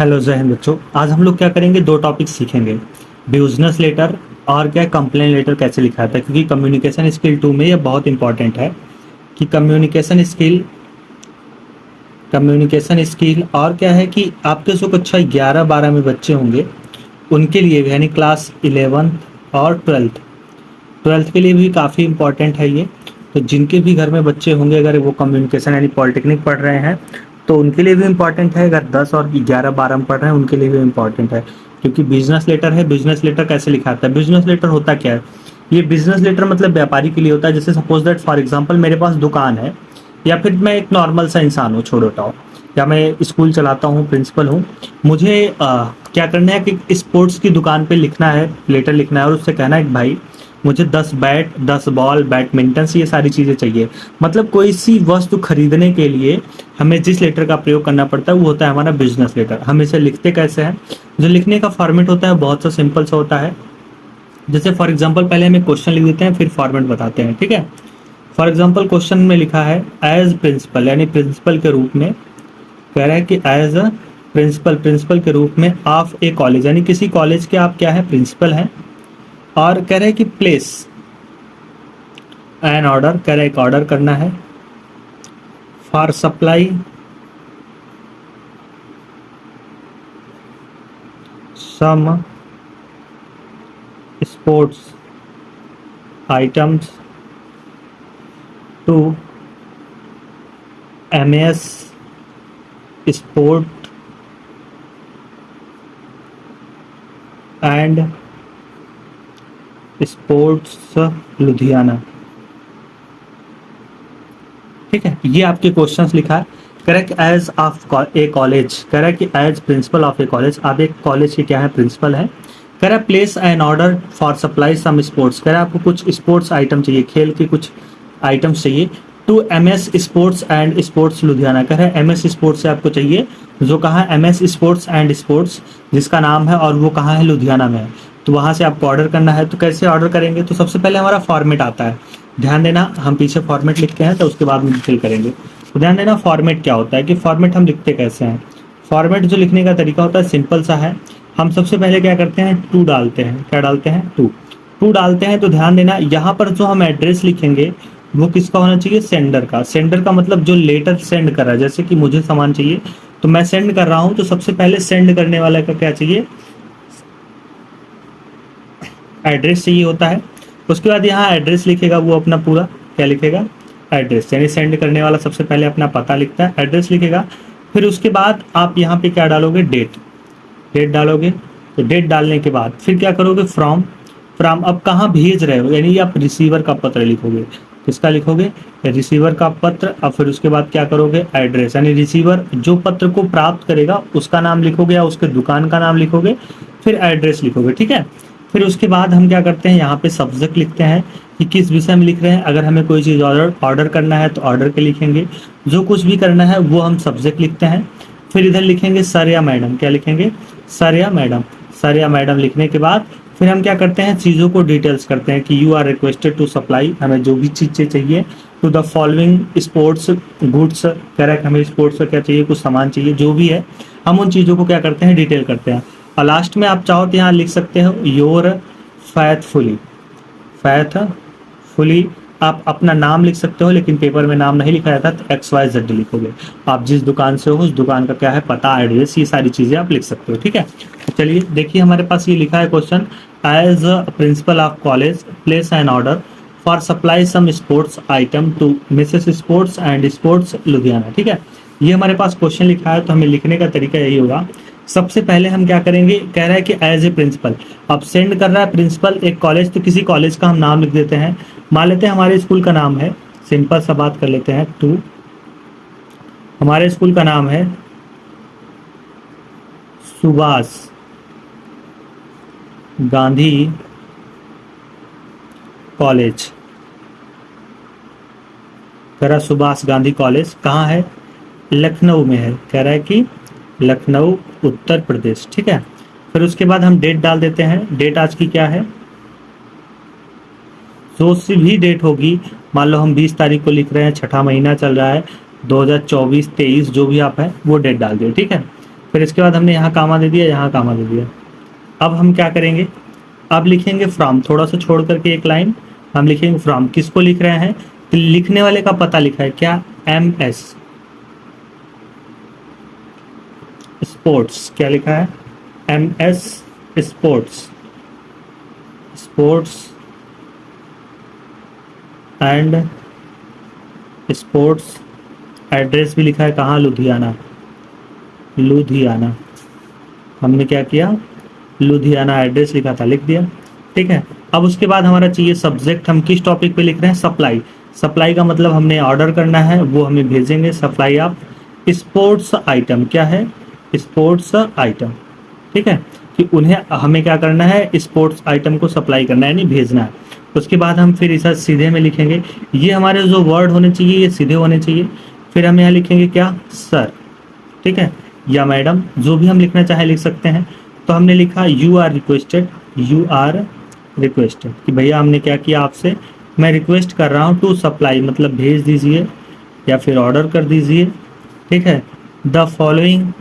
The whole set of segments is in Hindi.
हेलो जय हिंद बच्चों। आज हम लोग क्या करेंगे, दो टॉपिक सीखेंगे। बिजनेस लेटर और क्या कंप्लेन लेटर कैसे लिखा था, क्योंकि कम्युनिकेशन स्किल 2 में ये बहुत इंपॉर्टेंट है कि कम्युनिकेशन स्किल और क्या है कि आपके जो कक्षा 11-12 में बच्चे होंगे उनके लिए भी, यानी क्लास 11th और 12th के लिए भी काफ़ी इम्पॉर्टेंट है ये। तो जिनके भी घर में बच्चे होंगे, अगर वो कम्युनिकेशन यानी पॉलिटेक्निक पढ़ रहे हैं तो उनके लिए भी इम्पॉर्टेंट है। अगर 10 और 11-12 में पढ़ रहे हैं उनके लिए भी इम्पॉर्टेंट है, क्योंकि बिजनेस लेटर है। बिजनेस लेटर कैसे लिखा जाता है? बिजनेस लेटर होता क्या है? ये बिजनेस लेटर मतलब व्यापारी के लिए होता है। जैसे सपोज दैट फॉर एग्जांपल मेरे पास दुकान है, या फिर मैं एक नॉर्मल सा इंसान हूँ, छोटा हूँ, या मैं स्कूल चलाता हूँ, प्रिंसिपल हूँ। मुझे क्या करना है कि स्पोर्ट्स की दुकान पे लिखना है, लेटर लिखना है और उससे कहना है कि भाई मुझे 10 बैट, 10 बॉल, बैडमिंटन से ये सारी चीज़ें चाहिए। मतलब कोई सी वस्तु खरीदने के लिए हमें जिस लेटर का प्रयोग करना पड़ता है वो होता है हमारा बिजनेस लेटर। हम इसे लिखते कैसे हैं? जो लिखने का फॉर्मेट होता है बहुत सा सिंपल सा होता है। जैसे फॉर एग्जांपल पहले हम एक क्वेश्चन लिख देते हैं, फिर फॉर्मेट बताते हैं, ठीक है। फॉर एग्जांपल क्वेश्चन में लिखा है एज प्रिंसिपल, यानी प्रिंसिपल के रूप में कह रहा है कि एज अ प्रिंसिपल के रूप में ऑफ ए कॉलेज, यानी किसी कॉलेज के आप क्या है, प्रिंसिपल हैं। और कह रहे हैं कि प्लेस एन ऑर्डर, कह रहे हैं एक ऑर्डर करना है for supply some sports items to MS sport and sports Ludhiana. ठीक है, ये आपके क्वेश्चंस लिखा है। Correct as of a college, कह रहा है कि as principal of a college, आप एक कॉलेज के क्या है, प्रिंसिपल है। कह रहा है place an order for supply some sports, कह रहा है आपको कुछ स्पोर्ट्स आइटम चाहिए, खेल के कुछ आइटम्स चाहिए to MS sports and sports Ludhiana. कह रहा है एमएस स्पोर्ट्स से आपको चाहिए, जो कहाँ है, एमएस स्पोर्ट्स एंड स्पोर्ट्स जिसका नाम है, और वो कहाँ है, लुधियाना में है। तो वहाँ से आपको ऑर्डर करना है। तो कैसे ऑर्डर करेंगे? तो सबसे पहले हमारा फॉर्मेट आता है। ध्यान देना, हम पीछे फॉर्मेट लिखते हैं तो उसके बाद में डिटेल करेंगे। तो ध्यान देना फॉर्मेट क्या होता है, कि फॉर्मेट हम लिखते कैसे हैं। फॉर्मेट जो लिखने का तरीका होता है सिंपल सा है। हम सबसे पहले क्या करते हैं, टू डालते हैं। क्या डालते हैं? टू डालते हैं। तो ध्यान देना यहाँ पर जो हम एड्रेस लिखेंगे वो किसका होना चाहिए, सेंडर का। सेंडर का मतलब जो लेटर सेंड कर रहा है। जैसे कि मुझे सामान चाहिए तो मैं सेंड कर रहा हूँ, तो सबसे पहले सेंड करने वाले का क्या चाहिए, एड्रेस चाहिए होता है। उसके बाद यहाँ एड्रेस लिखेगा वो अपना पूरा, क्या लिखेगा, एड्रेस, यानी सेंड करने वाला सबसे पहले अपना पता लिखता है, एड्रेस लिखेगा। फिर उसके बाद आप यहाँ पे क्या डालोगे, डेट डालोगे। तो डेट डालने के बाद फिर क्या करोगे, फ्रॉम अब कहाँ भेज रहे हो, यानी आप रिसीवर का पत्र लिखोगे। किसका लिखोगे, रिसीवर का पत्र। अब फिर उसके बाद क्या करोगे, एड्रेस, यानी रिसीवर जो पत्र को प्राप्त करेगा उसका नाम लिखोगे या उसके दुकान का नाम लिखोगे, फिर एड्रेस लिखोगे, ठीक है। फिर उसके बाद हम क्या करते हैं, यहाँ पे सब्जेक्ट लिखते हैं कि किस विषय में लिख रहे हैं। अगर हमें कोई चीज़ ऑर्डर करना है तो ऑर्डर के लिखेंगे, जो कुछ भी करना है वो हम सब्जेक्ट लिखते हैं। फिर इधर लिखेंगे सर या मैडम, क्या लिखेंगे, सर या मैडम। सर या मैडम लिखने के बाद फिर हम क्या करते हैं, चीज़ों को डिटेल्स करते हैं कि you are requested to supply, हमें जो भी चीज़ें चाहिए to the following sports goods, correct, हमें स्पोर्ट्स का क्या चाहिए, कुछ सामान चाहिए, जो भी है हम उन चीज़ों को क्या करते हैं, डिटेल करते हैं। और लास्ट में आप चाहो तो यहाँ लिख सकते हो योर फैथफुली आप अपना नाम लिख सकते हो, लेकिन पेपर में नाम नहीं लिखा जाता, तो XYZ लिखोगे। आप जिस दुकान से हो उस दुकान का क्या है, पता, एड्रेस, ये सारी चीज़ें आप लिख सकते हो, ठीक है। तो चलिए देखिए, हमारे पास ये लिखा है question, as a principal of college place an order for supply some sports item to Mrs sports and sports Ludhiana, ठीक है। ये हमारे पास क्वेश्चन लिखा है, तो हमें लिखने का तरीका यही होगा। सबसे पहले हम क्या करेंगे, कह रहा है कि एज ए प्रिंसिपल, अब सेंड कर रहा है प्रिंसिपल एक कॉलेज, तो किसी कॉलेज का हम नाम लिख देते हैं। मान लेते हैं हमारे स्कूल का नाम है, सिंपल सा बात कर लेते हैं, टू, हमारे स्कूल का नाम है सुभाष गांधी कॉलेज। कह रहा सुभाष गांधी कॉलेज कहाँ है, लखनऊ में है। कह रहा है कि लखनऊ उत्तर प्रदेश, ठीक है। फिर उसके बाद हम डेट डाल देते हैं। डेट आज की क्या है, जो सी भी डेट होगी, मान लो हम 20 तारीख को लिख रहे हैं, छठा महीना चल रहा है, 2024-23 जो भी आप है वो डेट डाल दिए, ठीक है। फिर इसके बाद हमने यहाँ कामा दे दिया, यहाँ कामा दे दिया। अब हम क्या करेंगे, अब लिखेंगे फ्रॉम, थोड़ा सा छोड़ करके एक लाइन हम लिखेंगे फ्रॉम। किसको लिख रहे हैं, तो लिखने वाले का पता लिखा है क्या, MS स्पोर्ट्स, क्या लिखा है, MS sports, sports and sports. Address भी लिखा है कहाँ, लुधियाना, लुधियाना। हमने क्या किया, लुधियाना एड्रेस लिखा था, लिख दिया। ठीक है, अब उसके बाद हमारा चाहिए सब्जेक्ट, हम किस टॉपिक पे लिख रहे हैं, सप्लाई। सप्लाई का मतलब हमने ऑर्डर करना है, वो हमें भेजेंगे। सप्लाई ऑफ स्पोर्ट्स आइटम, क्या है, स्पोर्ट्स आइटम। ठीक है, कि उन्हें हमें क्या करना है, स्पोर्ट्स आइटम को सप्लाई करना है, यानी भेजना है। उसके बाद हम फिर इसे सीधे में लिखेंगे, ये हमारे जो वर्ड होने चाहिए ये सीधे होने चाहिए। फिर हम यहाँ लिखेंगे क्या, सर, ठीक है, या मैडम, जो भी हम लिखना चाहे लिख सकते हैं। तो हमने लिखा you are requested, you are requested, कि भैया हमने क्या किया आपसे, मैं रिक्वेस्ट कर रहा हूँ टू सप्लाई, मतलब भेज दीजिए या फिर ऑर्डर कर दीजिए। ठीक है, द फॉलोइंग,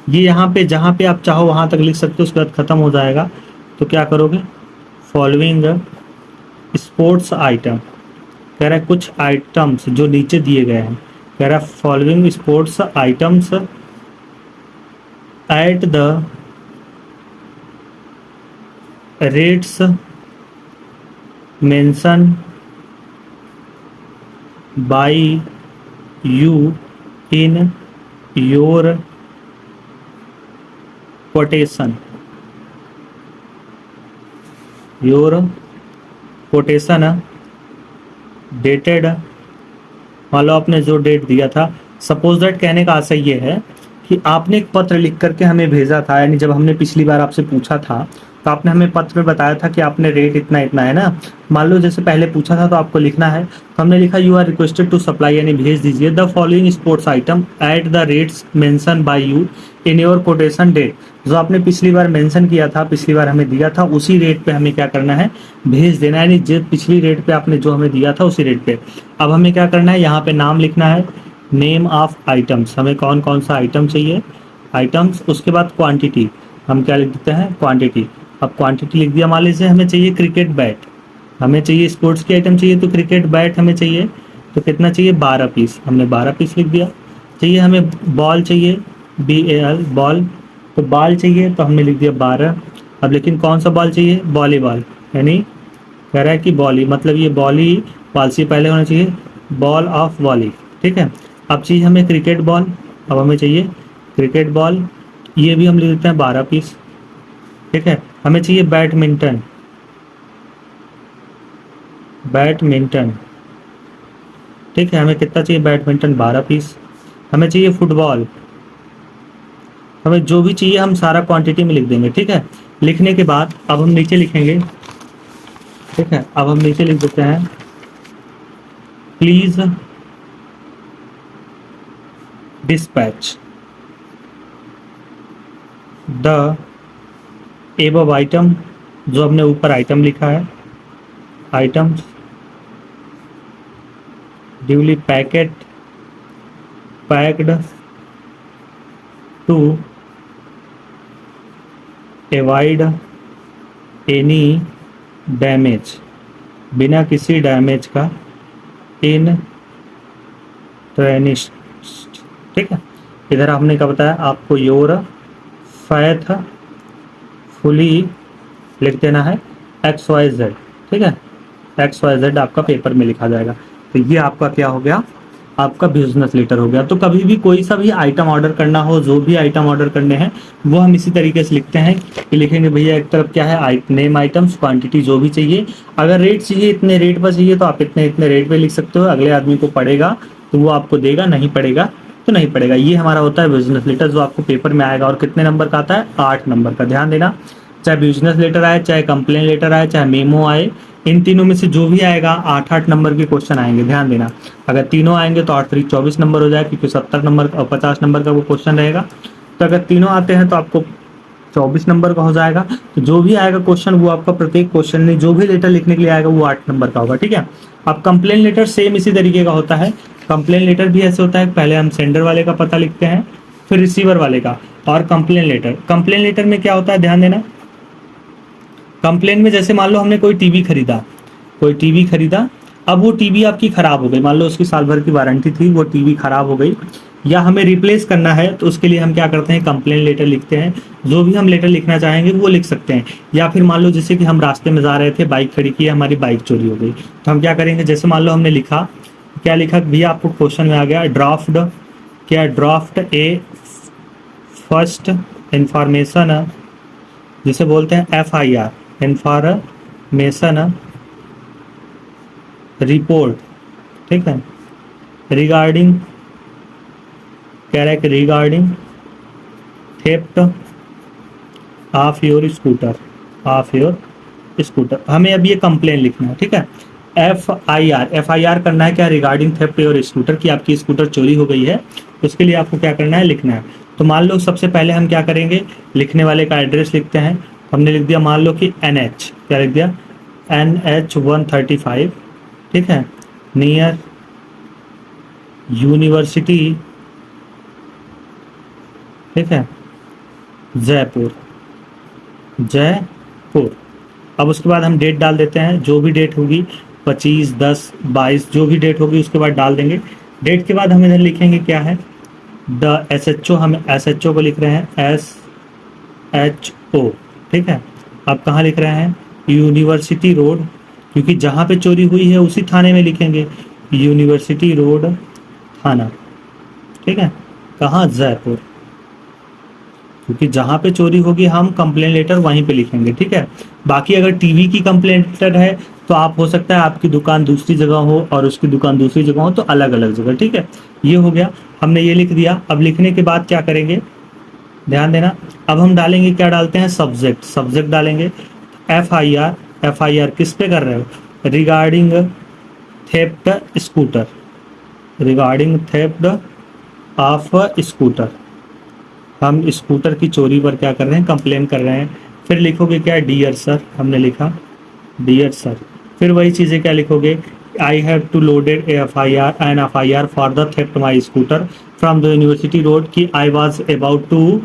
ये यहाँ पे जहाँ पे आप चाहो वहाँ तक लिख सकते हो, उसके बाद ख़त्म हो जाएगा। तो क्या करोगे, फॉलोइंग स्पोर्ट्स आइटम, कह रहा है कुछ आइटम्स जो नीचे दिए गए हैं, कह रहा है following sports items eight the rates mention by you in your quotation, your quotation dated, मान लो आपने जो डेट दिया था। सपोज दैट कहने का आशय ये है कि आपने एक पत्र लिख करके हमें भेजा था, यानी जब हमने पिछली बार आपसे पूछा था तो आपने हमें पत्र में बताया था कि आपने रेट इतना इतना है ना। मान लो जैसे पहले पूछा था तो आपको लिखना है, तो हमने लिखा you are requested to supply, यानी भेज दीजिए the following sports item at the rates mention by you in your quotation date. जो आपने पिछली बार मेंशन किया था, पिछली बार हमें दिया था, उसी रेट पे हमें क्या करना है, भेज देना है, यानी जो पिछली रेट पे आपने जो हमें दिया था उसी रेट पे। अब हमें क्या करना है, यहाँ पे नाम लिखना है, नेम ऑफ आइटम्स, हमें कौन कौन सा आइटम चाहिए, आइटम्स। उसके बाद क्वांटिटी, हम क्या लिख देते हैं, क्वांटिटी। अब क्वांटिटी लिख दिया, मान लीजिए हमें चाहिए क्रिकेट बैट, हमें चाहिए स्पोर्ट्स की आइटम चाहिए, तो क्रिकेट बैट हमें चाहिए, तो कितना चाहिए, 12 पीस, हमने 12 पीस लिख दिया। चाहिए हमें बॉल चाहिए, BAL बॉल, तो बॉल चाहिए तो हमने लिख दिया 12। अब लेकिन कौन सा बॉल चाहिए, वॉलीबॉल, यानी कह रहा है कि बॉली, मतलब ये बॉली, बॉल से पहले होना चाहिए बॉल ऑफ वॉली। ठीक है, अब चाहिए हमें क्रिकेट बॉल, अब हमें चाहिए क्रिकेट बॉल, ये भी हम लिख देते हैं 12 पीस। ठीक है, हमें चाहिए बैडमिंटन, बैडमिंटन, ठीक है, हमें कितना चाहिए, बैडमिंटन 12 पीस। हमें चाहिए फुटबॉल, हमें जो भी चाहिए हम सारा क्वांटिटी में लिख देंगे। ठीक है, लिखने के बाद अब हम नीचे लिखेंगे। ठीक है, अब हम नीचे लिख देते हैं, please dispatch the above item, जो हमने ऊपर आइटम लिखा है, items duly packed to avoid any damage, बिना किसी डैमेज का, इन ट्रेनिस्ट। ठीक है, इधर आपने क्या बताया, आपको योर फैथ फुली लिख देना है XYZ। ठीक है, XYZ आपका पेपर में लिखा जाएगा। तो ये आपका क्या हो गया, आपका बिजनेस लेटर हो गया। तो कभी भी कोई सा भी आइटम ऑर्डर करना हो, जो भी आइटम ऑर्डर करने हैं वो हम इसी तरीके से लिखते हैं कि लिखेंगे भैया एक तरफ क्या है, नेम आइटम्स, क्वांटिटी जो भी चाहिए, अगर रेट चाहिए इतने रेट पर चाहिए तो आप इतने इतने रेट पे लिख सकते हो। अगले आदमी को पड़ेगा तो वो आपको देगा, नहीं पड़ेगा तो नहीं पड़ेगा। ये हमारा होता है बिजनेस लेटर, जो आपको पेपर में आएगा। और कितने नंबर का आता है, 8 नंबर का। ध्यान देना, चाहे बिजनेस लेटर आए, चाहे कंप्लेन लेटर आए, चाहे मेमो आए, इन तीनों में से जो भी आएगा 8-8 नंबर के क्वेश्चन आएंगे। ध्यान देना, अगर तीनों आएंगे तो 8 3 24 नंबर हो जाएगा, क्योंकि 70 नंबर और 50 नंबर का वो क्वेश्चन रहेगा। तो अगर तीनों आते हैं तो आपको 24 नंबर का हो जाएगा। तो जो भी आएगा क्वेश्चन वो आपका प्रत्येक क्वेश्चन में जो भी लेटर लिखने के लिए आएगा वो 8 नंबर का होगा। ठीक है, अब कंप्लेन लेटर सेम इसी तरीके का होता है। कंप्लेन लेटर भी ऐसे होता है, पहले हम सेंडर वाले का पता लिखते हैं, फिर रिसीवर वाले का, और कंप्लेन लेटर। कंप्लेन लेटर में क्या होता है, ध्यान देना। कंप्लेन में जैसे मान लो हमने कोई टीवी खरीदा, अब वो टीवी आपकी खराब हो गई, मान लो उसकी साल भर की वारंटी थी, वो टीवी खराब हो गई, या हमें रिप्लेस करना है, तो उसके लिए हम क्या करते हैं, कंप्लेन लेटर लिखते हैं। जो भी हम लेटर लिखना चाहेंगे वो लिख सकते हैं। या फिर मान लो जैसे कि हम रास्ते में जा रहे थे, बाइक खड़ी की, हमारी बाइक चोरी हो गई, तो हम क्या करेंगे, जैसे मान लो हमने लिखा, क्या लिखा भैया, आपको क्वेश्चन में आ गया ड्राफ्ट ए फर्स्ट इंफॉर्मेशन, जिसे बोलते हैं FIR, इंफॉर्मेशन रिपोर्ट, ठीक है, regarding theft of your scooter, हमें अब ये कंप्लेन लिखना है, ठीक है। FIR करना है क्या, रिगार्डिंग थेफ्ट योर स्कूटर, की आपकी स्कूटर चोरी हो गई है, उसके लिए आपको क्या करना है, लिखना है। तो मान लो सबसे पहले हम क्या करेंगे, लिखने वाले का एड्रेस लिखते हैं। हमने लिख दिया, मान लो कि NH, क्या लिख दिया, NH 135, ठीक है, नियर यूनिवर्सिटी, ठीक है, जयपुर। अब उसके बाद हम डेट डाल देते हैं, जो भी डेट होगी, 25, 10, 22, जो भी डेट होगी उसके बाद डाल देंगे। डेट के बाद हम इधर लिखेंगे क्या है, द SHO, हम SHO को लिख रहे हैं SHO, ठीक है। अब कहाँ लिख रहे हैं, यूनिवर्सिटी रोड, क्योंकि जहाँ पे चोरी हुई है उसी थाने में लिखेंगे, यूनिवर्सिटी रोड थाना, ठीक है, कहाँ, जयपुर, क्योंकि जहाँ पे चोरी होगी हम कंप्लेन लेटर वहीं पे लिखेंगे, ठीक है। बाकी अगर टीवी की कंप्लेन लेटर है तो आप, हो सकता है आपकी दुकान दूसरी जगह हो और उसकी दुकान दूसरी जगह हो, तो अलग अलग जगह, ठीक है। ये हो गया, हमने ये लिख दिया। अब लिखने के बाद क्या करेंगे, ध्यान देना, अब हम डालेंगे, क्या डालते हैं, सब्जेक्ट डालेंगे, FIR किस पे कर रहे हो, रिगार्डिंग थेफ्ट ऑफ स्कूटर, हम स्कूटर की चोरी पर क्या कर रहे हैं, कंप्लेन कर रहे हैं। फिर लिखोगे क्या, डियर सर, हमने लिखा डियर सर। फिर वही चीज़ें क्या लिखोगे, I have to lodged an FIR for the theft my scooter from the university road, की I was about to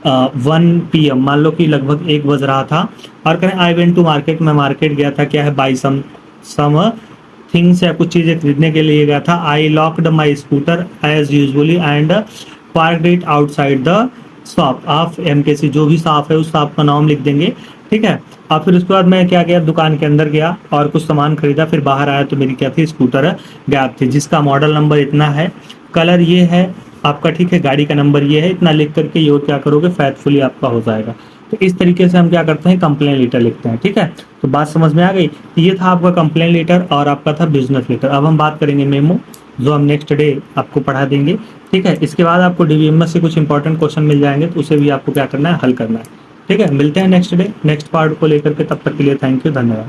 1 PM, मान लो कि लगभग 1 बज रहा था, और करें आई वेंट टू मार्केट, मैं मार्केट गया था, क्या है, बाई सम थिंग्स, या कुछ चीज़ें खरीदने के लिए गया था। I locked my scooter as usually and parked it outside the shop of MKC, जो भी शॉप है उस शॉप का नाम लिख देंगे, ठीक है। और फिर उसके बाद मैं क्या गया, दुकान के अंदर गया और कुछ सामान खरीदा, फिर बाहर आया तो मेरी क्या थी, स्कूटर गायब थी, जिसका मॉडल नंबर इतना है, कलर ये है आपका, ठीक है, गाड़ी का नंबर ये है, इतना लिख करके ये क्या करोगे, फैक्टफुली आपका हो जाएगा। तो इस तरीके से हम क्या करते हैं, कंप्लेन लेटर लिखते हैं, ठीक है। तो बात समझ में आ गई। तो ये था आपका कंप्लेन लेटर और आपका था बिजनेस लेटर। अब हम बात करेंगे मेमो, जो हम नेक्स्ट डे आपको पढ़ा देंगे, ठीक है। इसके बाद आपको DBMS से कुछ इंपॉर्टेंट क्वेश्चन मिल जाएंगे, तो उसे भी आपको क्या करना है, हल करना है, ठीक है। मिलते हैं नेक्स्ट डे नेक्स्ट पार्ट को लेकर के, तब तक के लिए थैंक यू, धन्यवाद।